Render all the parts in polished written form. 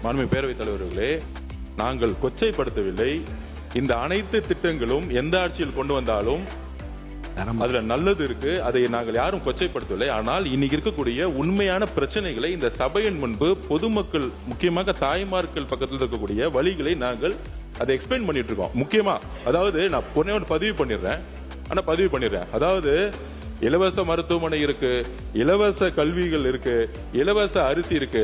மாண்புமிகு பேரவைத் தலைவர்களே, நாங்கள் கொச்சைப்படுத்தவில்லை. இந்த அனைத்து திட்டங்களும் எந்த ஆட்சியில் கொண்டு வந்தாலும் அதுல நல்லது இருக்கு, அதை நாங்கள் யாரும் கொச்சைப்படுத்தவில்லை. ஆனால் இன்னைக்கு இருக்கக்கூடிய உண்மையான பிரச்சனைகளை இந்த சபையின் முன்பு பொதுமக்கள், முக்கியமாக தாய்மார்கள் பக்கத்தில் இருக்கக்கூடிய வழிகளை நாங்கள் அதை எக்ஸ்பிளைன் பண்ணிட்டு இருக்கோம். முக்கியமா அதாவது நான் ஒன்று பதிவு பண்ணிடுறேன். அதாவது இலவச மருத்துவமனை இருக்கு, இலவச கல்விகள் இருக்கு, இலவச அரிசி இருக்கு.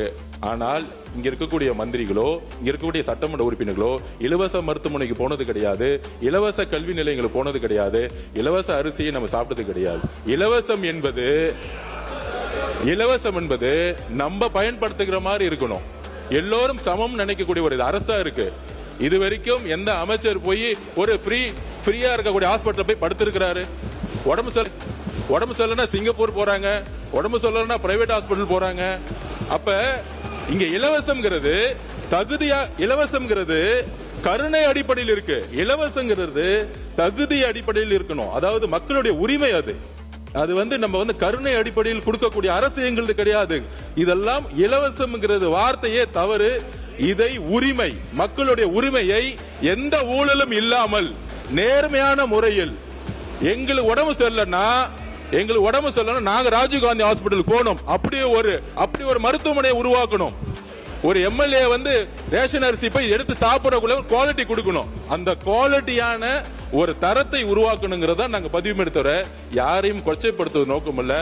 ஆனால் இங்க இருக்கக்கூடிய மந்திரிகளோ, இங்க இருக்கக்கூடிய சட்டமன்ற உறுப்பினர்களோ இலவச மருத்துவமனைக்கு போனது கிடையாது, இலவச கல்வி நிலையங்களுக்கு போனது கிடையாது, இலவச அரிசியை நம்ம சாப்பிட்டது கிடையாது. இலவசம் என்பது நம்ம பயன்படுத்துகிற மாதிரி இருக்கணும். எல்லோரும் சமம் நினைக்கக்கூடிய ஒரு அரசா இருக்கு. இது வரைக்கும் எந்த அமைச்சர் போய் ஒரு ஃப்ரீயா இருக்கக்கூடிய ஹாஸ்பிட்டல் போய் படுத்திருக்கிறாரு? உடம்பு சரியில்லைன்னா சிங்கப்பூர் போறாங்க, உடம்பு சரியில்லைன்னா பிரைவேட் ஹாஸ்பிட்டல் போறாங்க. அப்ப இங்க இலவசம்ங்கிறது கருணை அடிப்படையில் இருக்கு. இலவசங்கிறது தகுதி அடிப்படையில் இருக்கணும். அதாவது மக்களுடைய உரிமை. அது நம்ம கருணை அடிப்படையில் கொடுக்கக்கூடிய அரசு எங்களது கிடையாது. இதெல்லாம் இலவசம்ங்கிறது வார்த்தையே தவறு. இதை உரிமை, மக்களுடைய உரிமையை எந்த ஊழலும் இல்லாமல் நேர்மையான முறையில் எங்களுக்கு உடம்பு சரியில்லைன்னா நாங்க ராஜீவ்காந்தி ஹாஸ்பிட்டல் போனோம். அப்படி ஒரு மருத்துவமனையை உருவாக்கணும். ஒரு எம்எல்ஏ ரேஷன் அரிசி போய் எடுத்து சாப்பிடக்குள்ள குவாலிட்டி கொடுக்கணும். அந்த குவாலிட்டியான ஒரு தரத்தை உருவாக்கணுங்கிறத நாங்க பதிவு எடுத்தவர யாரையும் கொச்சைப்படுத்துவது நோக்கம் இல்ல.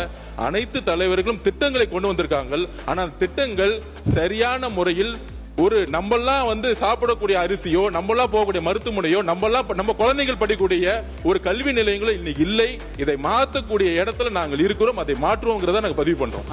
அனைத்து தலைவர்களும் திட்டங்களை கொண்டு வந்திருக்காங்க. ஆனால் திட்டங்கள் சரியான முறையில் நம்மெல்லாம் சாப்பிடக்கூடிய அரிசியோ, நம்மெல்லாம் போகக்கூடிய மருத்துவமனையோ, நம்ம குழந்தைகள் படிக்கக்கூடிய ஒரு கல்வி நிலையங்களோ இன்னைக்கு இல்லை. இதை மாற்றக்கூடிய இடத்துல நாங்கள் இருக்கிறோம். அதை மாற்றுவோங்கிறத நாங்க பதிவு பண்றோம்.